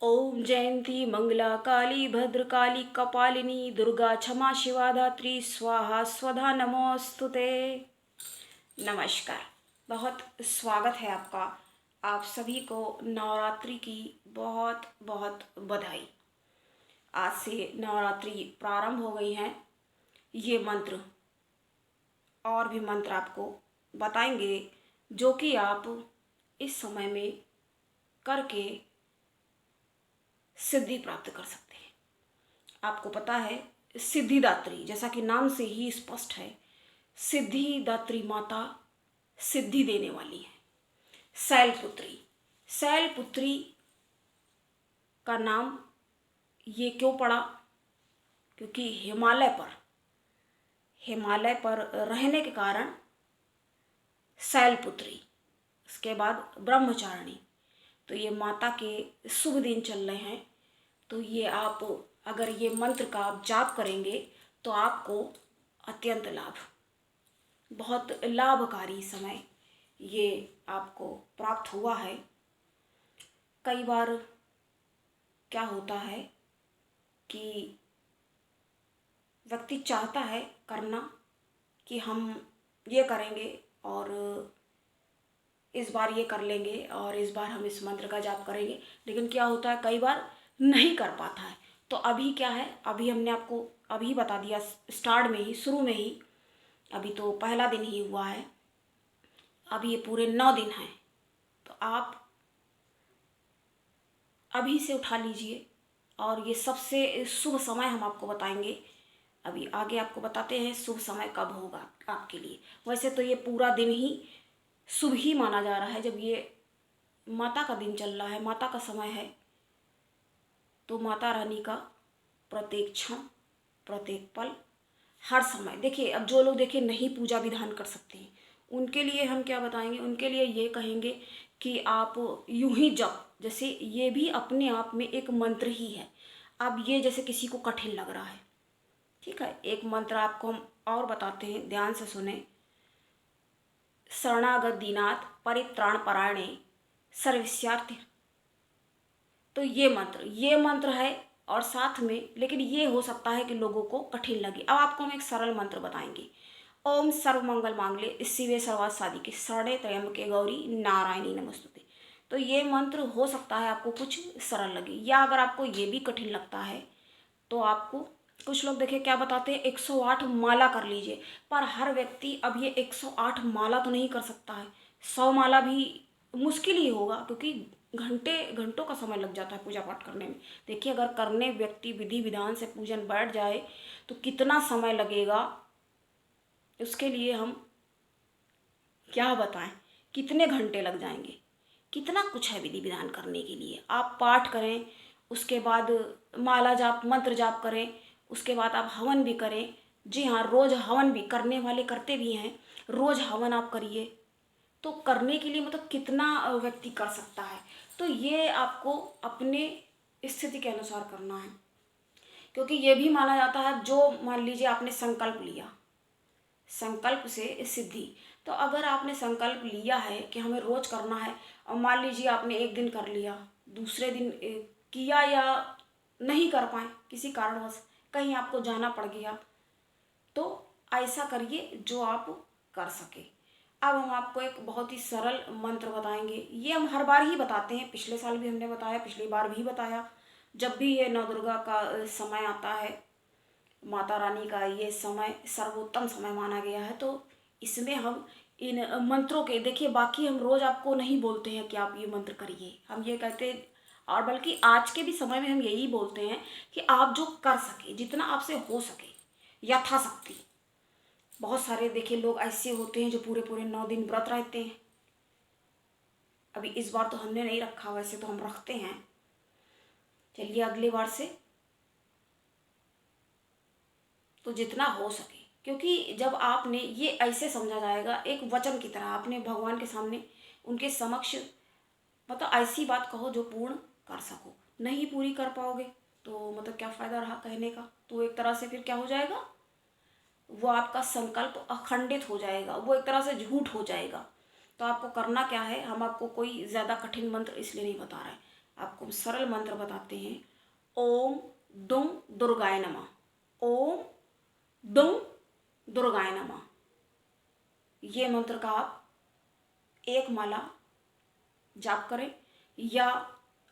ओम जयंती मंगला काली भद्रकाली कपालिनी दुर्गा क्षमा शिवा धात्री स्वाहा स्वधा नमोस्तुते। नमस्कार, बहुत स्वागत है आपका। आप सभी को नवरात्रि की बहुत बहुत बधाई। आज से नवरात्रि प्रारंभ हो गई हैं। ये मंत्र और भी मंत्र आपको बताएंगे जो कि आप इस समय में करके सिद्धि प्राप्त कर सकते हैं। आपको पता है सिद्धिदात्री, जैसा कि नाम से ही स्पष्ट है, सिद्धिदात्री माता सिद्धि देने वाली है। शैलपुत्री, शैलपुत्री का नाम ये क्यों पड़ा? क्योंकि हिमालय पर रहने के कारण शैलपुत्री, उसके बाद ब्रह्मचारिणी। तो ये माता के शुभ दिन चल रहे हैं। तो ये आप अगर ये मंत्र का आप जाप करेंगे तो आपको अत्यंत लाभ, बहुत लाभकारी समय ये आपको प्राप्त हुआ है। कई बार क्या होता है कि व्यक्ति चाहता है करना कि हम ये करेंगे और इस बार ये कर लेंगे और इस बार हम इस मंत्र का जाप करेंगे, लेकिन क्या होता है कई बार नहीं कर पाता है। तो अभी क्या है, अभी हमने आपको अभी बता दिया स्टार्ट में ही, शुरू में ही, अभी तो पहला दिन ही हुआ है, अभी ये पूरे 9 दिन हैं। तो आप अभी से उठा लीजिए और ये सबसे शुभ समय हम आपको बताएंगे। अभी आगे आपको बताते हैं शुभ समय कब होगा आपके लिए। वैसे तो ये पूरा दिन ही शुभ ही माना जा रहा है। जब ये माता का दिन चल रहा है, माता का समय है, तो माता रानी का प्रत्येक क्षण, प्रत्येक पल, हर समय देखिए। अब जो लोग देखिए नहीं पूजा विधान कर सकते हैं, उनके लिए हम क्या बताएंगे? उनके लिए ये कहेंगे कि आप यूं ही जप, जैसे ये भी अपने आप में एक मंत्र ही है। अब ये जैसे किसी को कठिन लग रहा है, ठीक है, एक मंत्र आपको हम और बताते हैं, ध्यान से सुने। शरणागत दीनाथ परित्राण परायणे सर्वस्यार्थ। तो ये मंत्र है और साथ में, लेकिन ये हो सकता है कि लोगों को कठिन लगे। अब आपको हम एक सरल मंत्र बताएंगे। ओम सर्व मंगल मांगल्ये शिवे सर्वार्थ साधिके शरण्ये त्र्यंबके गौरी नारायणी नमोस्तुते। तो ये मंत्र हो सकता है आपको कुछ सरल लगे, या अगर आपको ये भी कठिन लगता है तो आपको, कुछ लोग देखिए क्या बताते हैं, 108 माला कर लीजिए। पर हर व्यक्ति अब ये 108 माला तो नहीं कर सकता है। 100 माला भी मुश्किल ही होगा, क्योंकि घंटों का समय लग जाता है पूजा पाठ करने में। देखिए अगर करने व्यक्ति विधि विधान से पूजन बैठ जाए तो कितना समय लगेगा, उसके लिए हम क्या बताएं, कितने घंटे लग जाएंगे। कितना कुछ है विधि विधान करने के लिए। आप पाठ करें, उसके बाद माला जाप मंत्र जाप करें, उसके बाद आप हवन भी करें। जी हाँ, रोज़ हवन भी करने वाले करते भी हैं, रोज़ हवन आप करिए। तो करने के लिए मतलब कितना व्यक्ति कर सकता है। तो ये आपको अपने स्थिति के अनुसार करना है, क्योंकि ये भी माना जाता है, जो मान लीजिए आपने संकल्प लिया, संकल्प से सिद्धि। तो अगर आपने संकल्प लिया है कि हमें रोज करना है, और मान लीजिए आपने एक दिन कर लिया, दूसरे दिन किया या नहीं कर पाए किसी कारणवश, कहीं आपको जाना पड़ गया, तो ऐसा करिए जो आप कर सके। अब हम आपको एक बहुत ही सरल मंत्र बताएंगे। ये हम हर बार ही बताते हैं, पिछले साल भी हमने बताया, पिछली बार भी बताया। जब भी ये नवदुर्गा का समय आता है, माता रानी का ये समय सर्वोत्तम समय माना गया है, तो इसमें हम इन मंत्रों के, देखिए बाकी हम रोज आपको नहीं बोलते हैं कि आप ये मंत्र करिए, हम ये कहते हैं, और बल्कि आज के भी समय में हम यही बोलते हैं कि आप जो कर सके, जितना आपसे हो सके यथाशक्ति। बहुत सारे देखिए लोग ऐसे होते हैं जो पूरे पूरे 9 दिन व्रत रहते हैं। अभी इस बार तो हमने नहीं रखा, वैसे तो हम रखते हैं। चलिए अगली बार से तो जितना हो सके, क्योंकि जब आपने ये ऐसे समझा जाएगा एक वचन की तरह, आपने भगवान के सामने उनके समक्ष मतलब ऐसी बात कहो जो पूर्ण कर सको। नहीं पूरी कर पाओगे तो मतलब क्या फ़ायदा रहा कहने का। तो एक तरह से फिर क्या हो जाएगा, वो आपका संकल्प अखंडित हो जाएगा, वो एक तरह से झूठ हो जाएगा। तो आपको करना क्या है, हम आपको कोई ज़्यादा कठिन मंत्र इसलिए नहीं बता रहे हैं, आपको हम सरल मंत्र बताते हैं। ओम दुम दुर्गाय नमः। ओम दुम दुर्गाय नमः। ये मंत्र का आप 1 माला जाप करें, या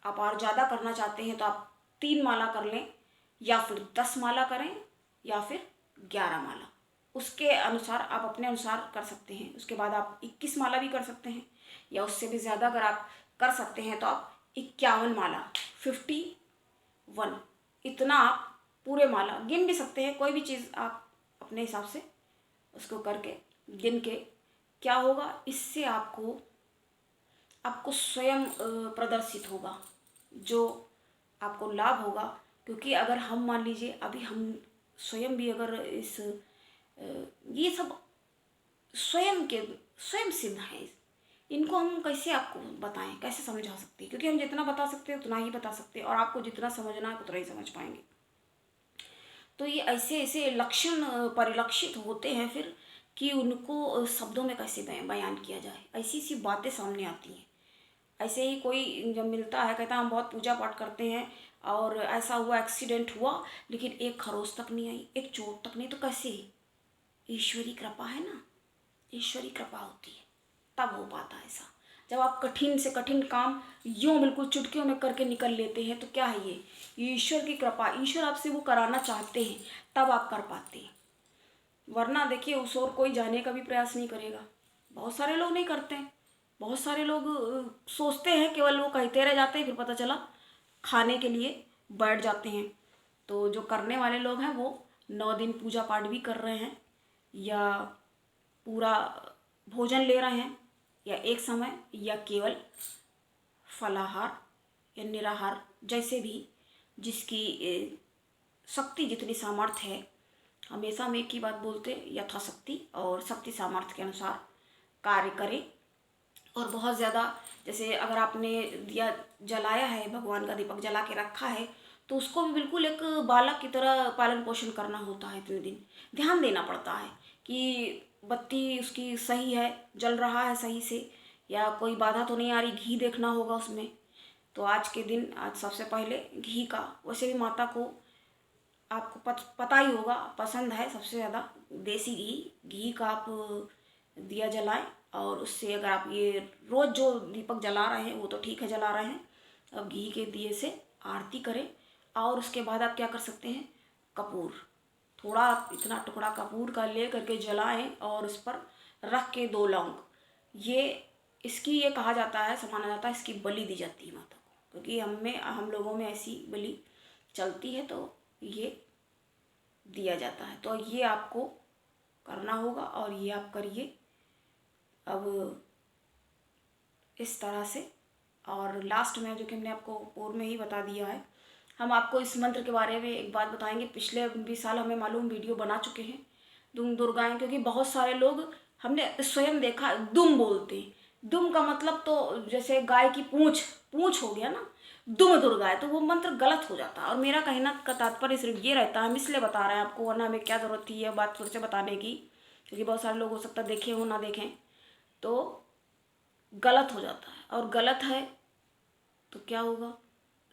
आप और ज़्यादा करना चाहते हैं तो आप 3 माला कर लें, या फिर 10 माला करें, या फिर 11 माला। उसके अनुसार आप अपने अनुसार कर सकते हैं। उसके बाद आप 21 माला भी कर सकते हैं, या उससे भी ज़्यादा अगर आप कर सकते हैं तो आप 51 माला 51 इतना आप पूरे माला गिन भी सकते हैं। कोई भी चीज़ आप अपने हिसाब से उसको करके गिन के, क्या होगा इससे आपको स्वयं प्रदर्शित होगा, जो आपको लाभ होगा। क्योंकि अगर हम मान लीजिए अभी हम स्वयं भी अगर ये सब स्वयं सिद्ध हैं, इनको हम कैसे आपको बताएं, कैसे समझा सकते हैं? क्योंकि हम जितना बता सकते हैं उतना ही बता सकते हैं, और आपको जितना समझना है उतना ही समझ पाएंगे। तो ये ऐसे ऐसे लक्षण परिलक्षित होते हैं फिर कि उनको शब्दों में कैसे बयान किया जाए, ऐसी सी बातें सामने आती हैं। ऐसे ही कोई जब मिलता है कहता हम बहुत पूजा पाठ करते हैं और ऐसा हुआ, एक्सीडेंट हुआ, लेकिन एक खरोच तक नहीं आई, एक चोट तक नहीं, तो कैसे? ईश्वरी कृपा है ना, ईश्वरी कृपा होती है तब हो पाता है ऐसा। जब आप कठिन से कठिन काम यूं बिल्कुल चुटकियों में करके निकल लेते हैं तो क्या है ये? ईश्वर की कृपा। ईश्वर आपसे वो कराना चाहते हैं तब आप कर पाते हैं, वरना देखिए उस ओर कोई जाने का भी प्रयास नहीं करेगा। बहुत सारे लोग नहीं करते हैं। बहुत सारे लोग सोचते हैं, केवल वो कहते रह जाते हैं, फिर पता चला खाने के लिए बैठ जाते हैं। तो जो करने वाले लोग हैं वो 9 दिन पूजा पाठ भी कर रहे हैं, या पूरा भोजन ले रहे हैं, या एक समय, या केवल फलाहार या निराहार, जैसे भी जिसकी शक्ति जितनी सामर्थ्य है। हमेशा हम एक ही बात बोलते हैं, यथाशक्ति और शक्ति सामर्थ्य के अनुसार कार्य करें। और बहुत ज़्यादा, जैसे अगर आपने दिया जलाया है, भगवान का दीपक जला के रखा है, तो उसको भी बिल्कुल एक बालक की तरह पालन पोषण करना होता है। इतने दिन ध्यान देना पड़ता है कि बत्ती उसकी सही है, जल रहा है सही से, या कोई बाधा तो नहीं आ रही। घी देखना होगा उसमें। तो आज के दिन, आज सबसे पहले घी का, वैसे भी माता को आपको पता ही होगा पसंद है सबसे ज़्यादा देसी घी का आप दिया जलाएं। और उससे अगर आप ये रोज़ जो दीपक जला रहे हैं वो तो ठीक है, जला रहे हैं, अब घी के दिए से आरती करें। और उसके बाद आप क्या कर सकते हैं, कपूर, थोड़ा इतना टुकड़ा कपूर का ले करके जलाएं और उस पर रख के 2 लौंग, ये इसकी ये कहा जाता है, माना जाता है इसकी बलि दी जाती है माता को। क्योंकि हम लोगों में ऐसी बलि चलती है, तो ये दिया जाता है। तो ये आपको करना होगा और ये आप करिए अब इस तरह से। और लास्ट में जो कि हमने आपको पूर्व में ही बता दिया है, हम आपको इस मंत्र के बारे में एक बात बताएंगे। पिछले 20 साल हमें मालूम वीडियो बना चुके हैं दुम दुर्गाएं, क्योंकि बहुत सारे लोग हमने स्वयं देखा दुम बोलते हैं। दुम का मतलब तो जैसे गाय की पूंछ हो गया ना, दुम दुर्गाएं, तो वो मंत्र गलत हो जाता है। और मेरा कहना का तात्पर्य सिर्फ ये रहता है, हम इसलिए बता रहे हैं आपको, वरना हमें क्या ज़रूरत थी यह बात फिर से बताने की, क्योंकि बहुत सारे लोग हो सकता है देखे हो ना देखें, तो गलत हो जाता है। और गलत है तो क्या होगा,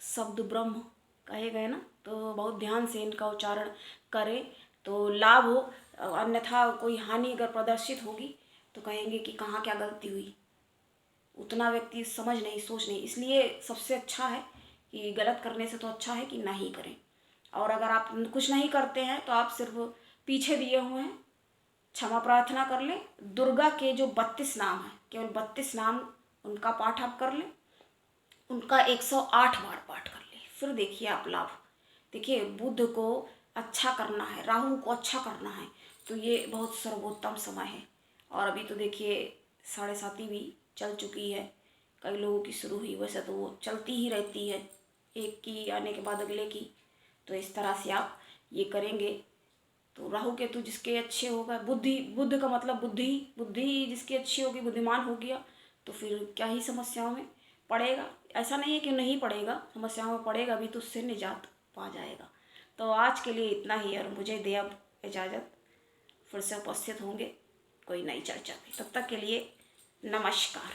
शब्द ब्रह्म कहे गए ना, तो बहुत ध्यान से इनका उच्चारण करें तो लाभ हो। अन्यथा कोई हानि अगर प्रदर्शित होगी तो कहेंगे कि कहाँ क्या गलती हुई, उतना व्यक्ति समझ नहीं, सोच नहीं। इसलिए सबसे अच्छा है कि गलत करने से तो अच्छा है कि ना ही करें। और अगर आप कुछ नहीं करते हैं तो आप सिर्फ पीछे दिए हुए हैं, क्षमा प्रार्थना कर लें। दुर्गा के जो 32 नाम हैं, केवल 32 नाम उनका पाठ आप कर लें, उनका 108 बार पाठ कर लें, फिर देखिए आप लाभ। देखिए बुध को अच्छा करना है, राहु को अच्छा करना है, तो ये बहुत सर्वोत्तम समय है। और अभी तो देखिए 7:30 भी चल चुकी है, कई लोगों की शुरू हुई, वैसे तो वो चलती ही रहती है, एक की आने के बाद अगले की। तो इस तरह से आप ये करेंगे तो राहु केतु जिसके अच्छे होगा, बुद्ध का मतलब बुद्धि जिसकी अच्छी होगी, बुद्धिमान हो गया, तो फिर क्या ही समस्याओं में पड़ेगा। ऐसा नहीं है कि नहीं पड़ेगा, समस्याओं में पड़ेगा भी, तो उससे निजात पा जाएगा। तो आज के लिए इतना ही, और मुझे दे अब इजाज़त, फिर से उपस्थित होंगे कोई नई चर्चा में। तब तक के लिए नमस्कार।